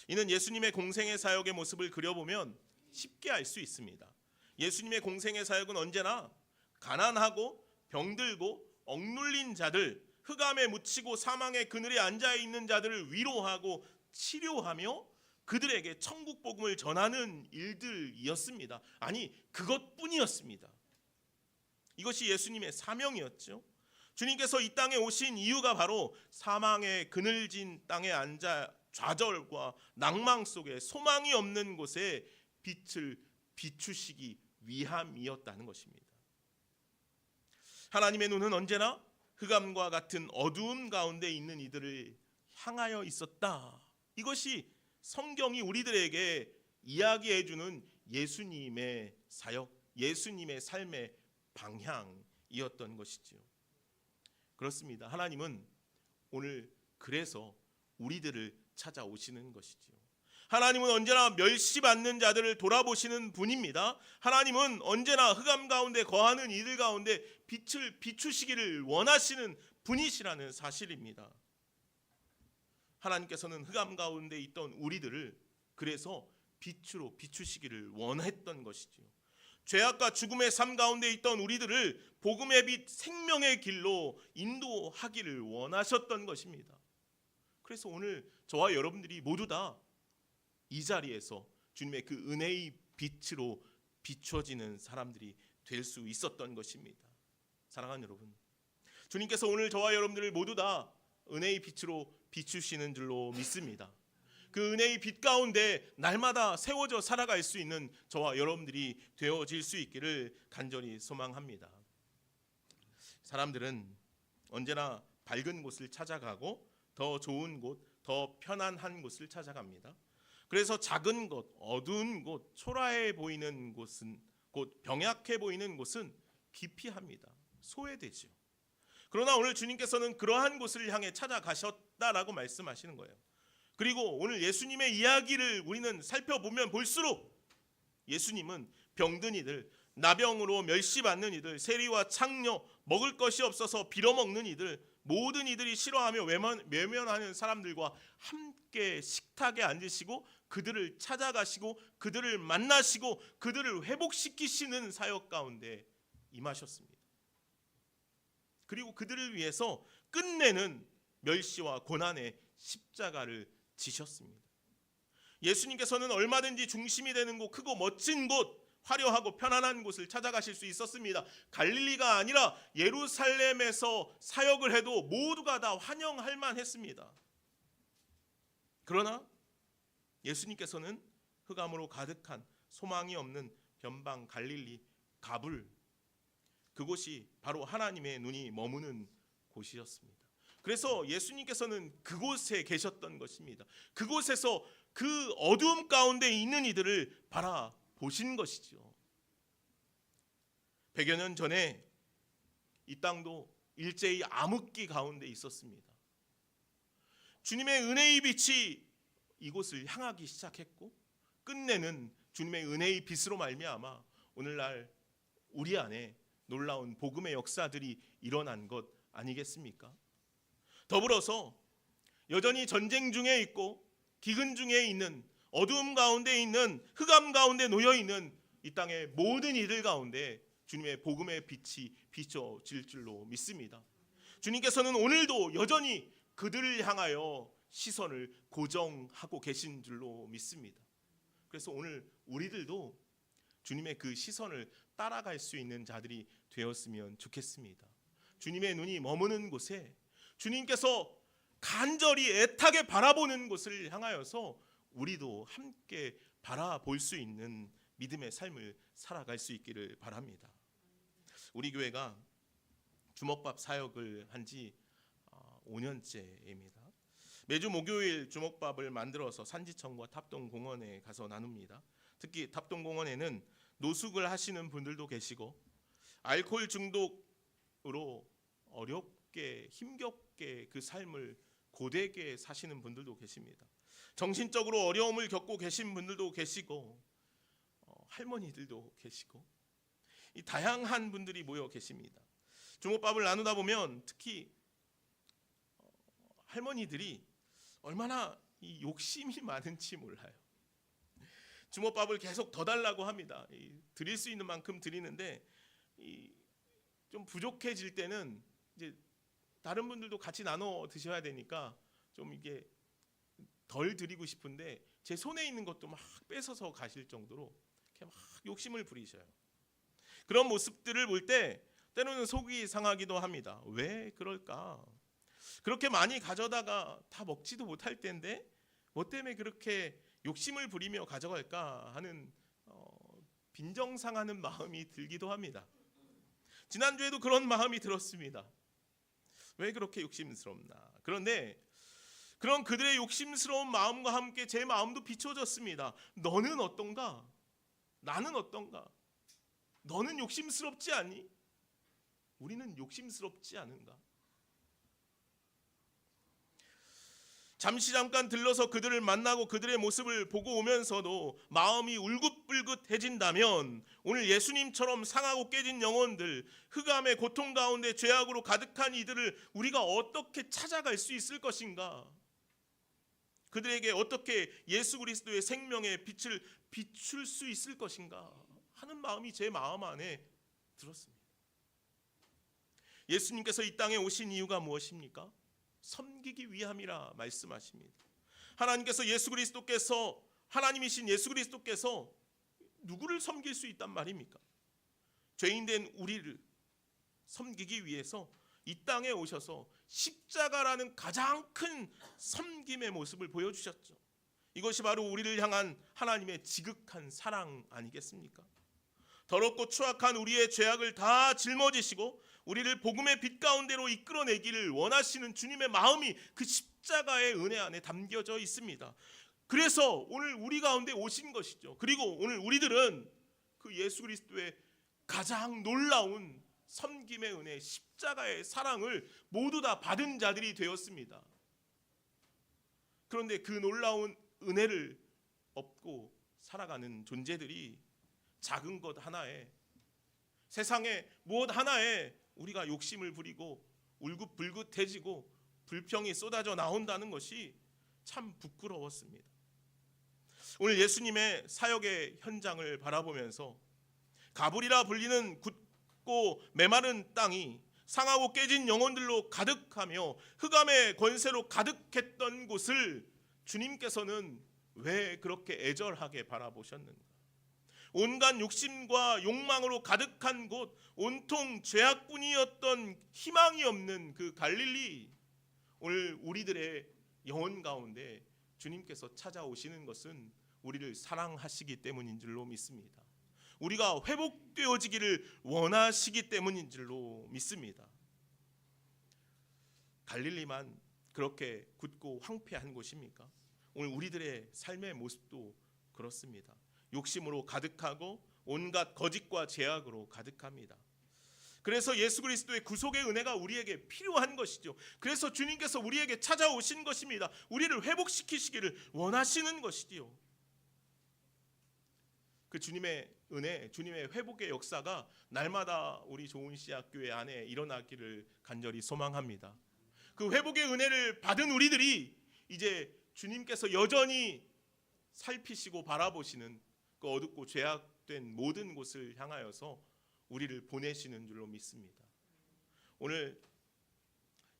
이는 예수님의 공생애 사역의 모습을 그려보면 쉽게 알 수 있습니다. 예수님의 공생애 사역은 언제나 가난하고 병들고 억눌린 자들, 흑암에 묻히고 사망의 그늘에 앉아있는 자들을 위로하고 치료하며 그들에게 천국 복음을 전하는 일들이었습니다. 아니, 그것뿐이었습니다. 이것이 예수님의 사명이었죠. 주님께서 이 땅에 오신 이유가 바로 사망의 그늘진 땅에 앉아 좌절과 낭망 속에 소망이 없는 곳에 빛을 비추시기 위함이었다는 것입니다. 하나님의 눈은 언제나 흑암과 같은 어두움 가운데 있는 이들을 향하여 있었다. 이것이 성경이 우리들에게 이야기해 주는 예수님의 사역, 예수님의 삶의 방향이었던 것이지요. 그렇습니다. 하나님은 오늘 그래서 우리들을 찾아오시는 것이지요. 하나님은 언제나 멸시받는 자들을 돌아보시는 분입니다. 하나님은 언제나 흑암 가운데 거하는 이들 가운데 빛을 비추시기를 원하시는 분이시라는 사실입니다. 하나님께서는 흑암 가운데 있던 우리들을 그래서 빛으로 비추시기를 원했던 것이지요. 죄악과 죽음의 삶 가운데 있던 우리들을 복음의 빛 생명의 길로 인도하기를 원하셨던 것입니다. 그래서 오늘 저와 여러분들이 모두 다 이 자리에서 주님의 그 은혜의 빛으로 비춰지는 사람들이 될 수 있었던 것입니다. 사랑하는 여러분, 주님께서 오늘 저와 여러분들을 모두 다 은혜의 빛으로 비추시는 줄로 믿습니다. 그 은혜의 빛 가운데 날마다 세워져 살아갈 수 있는 저와 여러분들이 되어질 수 있기를 간절히 소망합니다. 사람들은 언제나 밝은 곳을 찾아가고 더 좋은 곳, 더 편안한 곳을 찾아갑니다. 그래서 작은 곳, 어두운 곳, 초라해 보이는 곳은, 곧 병약해 보이는 곳은 기피합니다. 소외되죠. 그러나 오늘 주님께서는 그러한 곳을 향해 찾아가셨다라고 말씀하시는 거예요. 그리고 오늘 예수님의 이야기를 우리는 살펴보면 볼수록 예수님은 병든 이들, 나병으로 멸시받는 이들, 세리와 창녀, 먹을 것이 없어서 빌어먹는 이들, 모든 이들이 싫어하며 외면하는 사람들과 함께 식탁에 앉으시고 그들을 찾아가시고 그들을 만나시고 그들을 회복시키시는 사역 가운데 임하셨습니다. 그리고 그들을 위해서 끝내는 멸시와 고난의 십자가를 지셨습니다. 예수님께서는 얼마든지 중심이 되는 곳, 크고 멋진 곳, 화려하고 편안한 곳을 찾아가실 수 있었습니다. 갈릴리가 아니라 예루살렘에서 사역을 해도 모두가 다 환영할 만했습니다. 그러나 예수님께서는 흑암으로 가득한 소망이 없는 변방 갈릴리 가불, 그곳이 바로 하나님의 눈이 머무는 곳이었습니다. 그래서 예수님께서는 그곳에 계셨던 것입니다. 그곳에서 그 어두움 가운데 있는 이들을 바라보신 것이죠. 100여 년 전에 이 땅도 일제히 암흑기 가운데 있었습니다. 주님의 은혜의 빛이 이곳을 향하기 시작했고 끝내는 주님의 은혜의 빛으로 말미암아 오늘날 우리 안에 놀라운 복음의 역사들이 일어난 것 아니겠습니까? 더불어서 여전히 전쟁 중에 있고 기근 중에 있는 어두움 가운데 있는 흑암 가운데 놓여 있는 이 땅의 모든 이들 가운데 주님의 복음의 빛이 비춰질 줄로 믿습니다. 주님께서는 오늘도 여전히 그들을 향하여 시선을 고정하고 계신 줄로 믿습니다. 그래서 오늘 우리들도 주님의 그 시선을 따라갈 수 있는 자들이 되었으면 좋겠습니다. 주님의 눈이 머무는 곳에 주님께서 간절히 애타게 바라보는 곳을 향하여서 우리도 함께 바라볼 수 있는 믿음의 삶을 살아갈 수 있기를 바랍니다. 우리 교회가 주먹밥 사역을 한 지 5년째입니다. 매주 목요일 주먹밥을 만들어서 산지청과 탑동공원에 가서 나눕니다. 특히 탑동공원에는 노숙을 하시는 분들도 계시고 알코올 중독으로 어렵게 힘겹게 그 삶을 고되게 사시는 분들도 계십니다. 정신적으로 어려움을 겪고 계신 분들도 계시고 할머니들도 계시고 이 다양한 분들이 모여 계십니다. 주먹밥을 나누다 보면 특히 할머니들이 얼마나 이 욕심이 많은지 몰라요. 주먹밥을 계속 더 달라고 합니다. 드릴 수 있는 만큼 드리는데 좀 부족해질 때는 이제 다른 분들도 같이 나눠 드셔야 되니까 좀 이게 덜 드리고 싶은데 제 손에 있는 것도 막 뺏어서 가실 정도로 이렇게 막 욕심을 부리셔요. 그런 모습들을 볼 때 때로는 속이 상하기도 합니다. 왜 그럴까? 그렇게 많이 가져다가 다 먹지도 못할 텐데 뭐 때문에 그렇게 욕심을 부리며 가져갈까 하는 빈정상하는 마음이 들기도 합니다. 지난주에도 그런 마음이 들었습니다. 왜 그렇게 욕심스럽나? 그런데 그런 그들의 욕심스러운 마음과 함께 제 마음도 비춰졌습니다. 너는 어떤가? 나는 어떤가? 너는 욕심스럽지 않니? 우리는 욕심스럽지 않은가? 잠깐 들러서 그들을 만나고 그들의 모습을 보고 오면서도 마음이 울긋불긋해진다면 오늘 예수님처럼 상하고 깨진 영혼들, 흑암의 고통 가운데 죄악으로 가득한 이들을 우리가 어떻게 찾아갈 수 있을 것인가? 그들에게 어떻게 예수 그리스도의 생명의 빛을 비출 수 있을 것인가 하는 마음이 제 마음 안에 들었습니다. 예수님께서 이 땅에 오신 이유가 무엇입니까? 섬기기 위함이라 말씀하십니다. 하나님께서 하나님이신 예수 그리스도께서 누구를 섬길 수 있단 말입니까? 죄인된 우리를 섬기기 위해서 이 땅에 오셔서 십자가라는 가장 큰 섬김의 모습을 보여주셨죠. 이것이 바로 우리를 향한 하나님의 지극한 사랑 아니겠습니까? 더럽고 추악한 우리의 죄악을 다 짊어지시고 우리를 복음의 빛 가운데로 이끌어내기를 원하시는 주님의 마음이 그 십자가의 은혜 안에 담겨져 있습니다. 그래서 오늘 우리 가운데 오신 것이죠. 그리고 오늘 우리들은 그 예수 그리스도의 가장 놀라운 섬김의 은혜, 십자가의 사랑을 모두 다 받은 자들이 되었습니다. 그런데 그 놀라운 은혜를 얻고 살아가는 존재들이 작은 것 하나에, 세상에 무엇 하나에 우리가 욕심을 부리고 울긋불긋해지고 불평이 쏟아져 나온다는 것이 참 부끄러웠습니다. 오늘 예수님의 사역의 현장을 바라보면서 가불이라 불리는 굳고 메마른 땅이 상하고 깨진 영혼들로 가득하며 흑암의 권세로 가득했던 곳을 주님께서는 왜 그렇게 애절하게 바라보셨는가? 온갖 욕심과 욕망으로 가득한 곳, 온통 죄악뿐이었던 희망이 없는 그 갈릴리, 오늘 우리들의 영혼 가운데 주님께서 찾아오시는 것은 우리를 사랑하시기 때문인 줄로 믿습니다. 우리가 회복되어지기를 원하시기 때문인 줄로 믿습니다. 갈릴리만 그렇게 굳고 황폐한 곳입니까? 오늘 우리들의 삶의 모습도 그렇습니다. 욕심으로 가득하고 온갖 거짓과 죄악으로 가득합니다. 그래서 예수 그리스도의 구속의 은혜가 우리에게 필요한 것이죠. 그래서 주님께서 우리에게 찾아오신 것입니다. 우리를 회복시키시기를 원하시는 것이지요. 그 주님의 은혜, 주님의 회복의 역사가 날마다 우리 좋은시학교회 안에 일어나기를 간절히 소망합니다. 그 회복의 은혜를 받은 우리들이 이제 주님께서 여전히 살피시고 바라보시는 그 어둡고 죄악된 모든 곳을 향하여서 우리를 보내시는 줄로 믿습니다. 오늘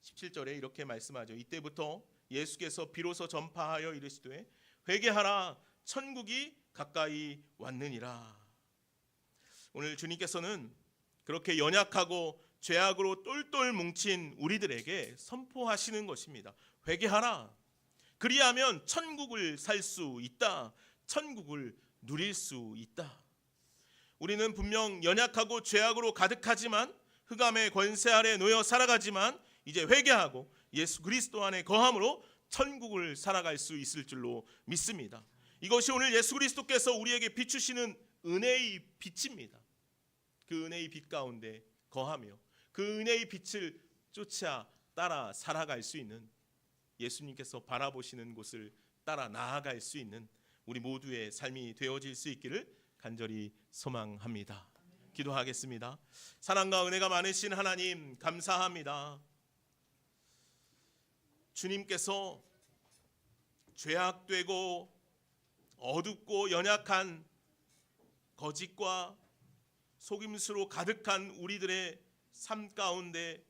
17절에 이렇게 말씀하죠. 이때부터 예수께서 비로소 전파하여 이르시되 회개하라, 천국이 가까이 왔느니라. 오늘 주님께서는 그렇게 연약하고 죄악으로 똘똘 뭉친 우리들에게 선포하시는 것입니다. 회개하라. 그리하면 천국을 살 수 있다. 천국을 누릴 수 있다. 우리는 분명 연약하고 죄악으로 가득하지만 흑암의 권세 아래 놓여 살아가지만 이제 회개하고 예수 그리스도 안에 거함으로 천국을 살아갈 수 있을 줄로 믿습니다. 이것이 오늘 예수 그리스도께서 우리에게 비추시는 은혜의 빛입니다. 그 은혜의 빛 가운데 거하며 그 은혜의 빛을 쫓아 따라 살아갈 수 있는, 예수님께서 바라보시는 곳을 따라 나아갈 수 있는 우리 모두의 삶이 되어질 수 있기를 간절히 소망합니다. 기도하겠습니다. 사랑과 은혜가 많으신 하나님, 감사합니다. 주님께서 죄악되고 어둡고 연약한 거짓과 속임수로 가득한 우리들의 삶 가운데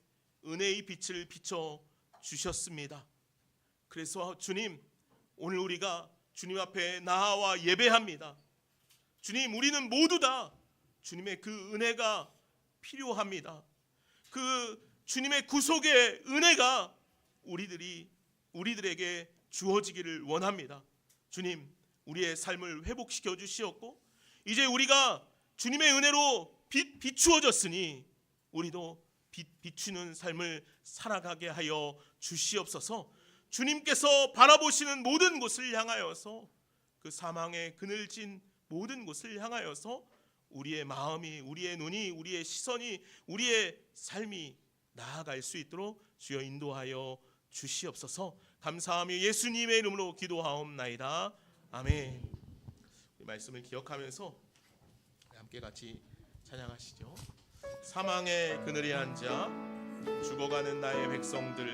은혜의 빛을 비춰 주셨습니다. 그래서 주님, 오늘 우리가 주님 앞에 나아와 예배합니다. 주님, 우리는 모두 다 주님의 그 은혜가 필요합니다. 그 주님의 구속의 은혜가 우리들에게 주어지기를 원합니다. 주님, 우리의 삶을 회복시켜 주시었고 이제 우리가 주님의 은혜로 비추어졌으니 우리도 비추는 삶을 살아가게 하여 주시옵소서. 주님께서 바라보시는 모든 곳을 향하여서, 그 사망의 그늘진 모든 곳을 향하여서 우리의 마음이, 우리의 눈이, 우리의 시선이, 우리의 삶이 나아갈 수 있도록 주여 인도하여 주시옵소서. 감사하며 예수님의 이름으로 기도하옵나이다. 아멘. 이 말씀을 기억하면서 함께 같이 찬양하시죠. 사망의 그늘에 앉아 죽어가는 나의 백성들,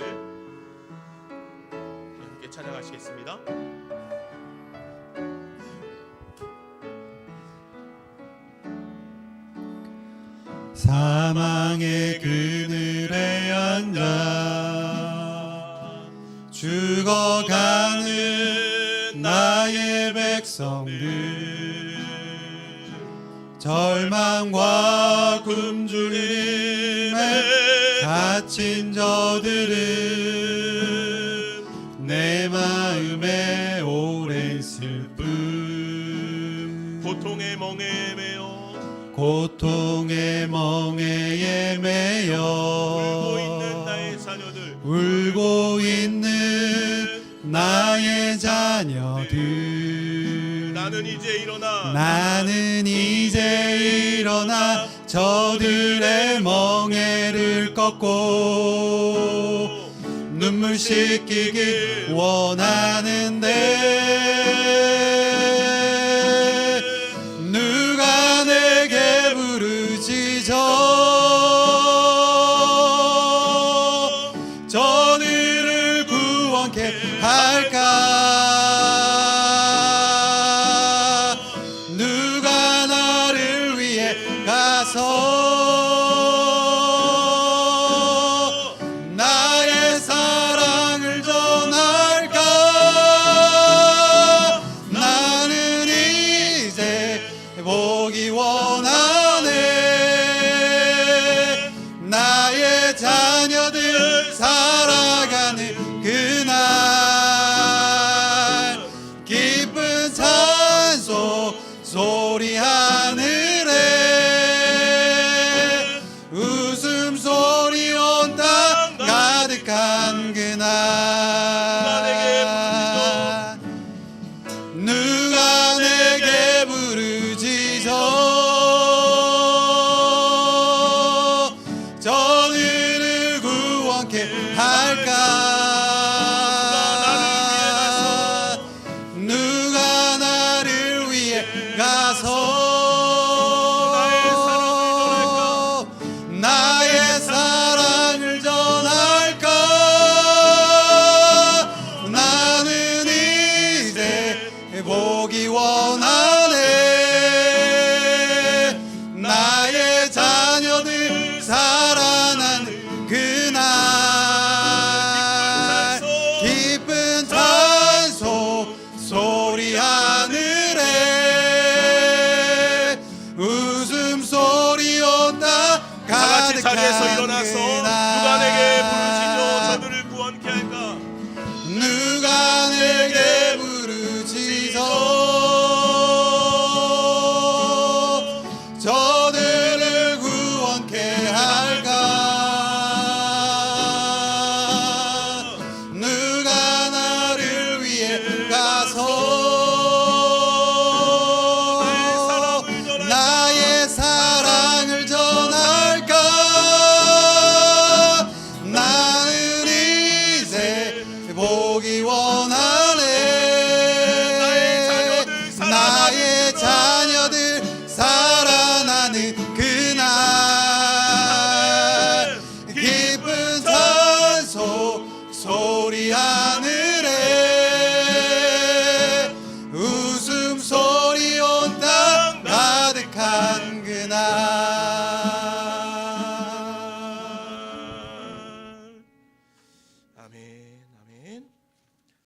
함께 찬양하시겠습니다. 사망의 그늘에 앉아 죽어가는 나의 백성들, 절망과 굶주림에 갇힌 저들은 내 마음에 오랜 슬픔, 고통의 멍에에 매여 울고 있는 나의 자녀들, 나는 이제 일어나 저들의 멍에를 꺾고 눈물 씻기길 원하는데 누가 내게 부르짖어 저들을 구원케 할까? 누가 나를 위해 가서 나의 사랑을 전할까? 나는 이제 보기 원하네. 나의 자녀들 살아가는 그날 기쁜 찬송 소리 하늘에 웃음소리 온 땅 가득한 그날 누가 내게 부르짖어 저들을 구원케 할까? 누가 나를 위해 가서 나의 사랑을 전할까? 나는 이제 보기 원하네. 나의 자녀들 살아나는 그날 기쁜 찬송 소리 하늘에 웃음소리 온다 다 같이 자리에서 가득한 일어나서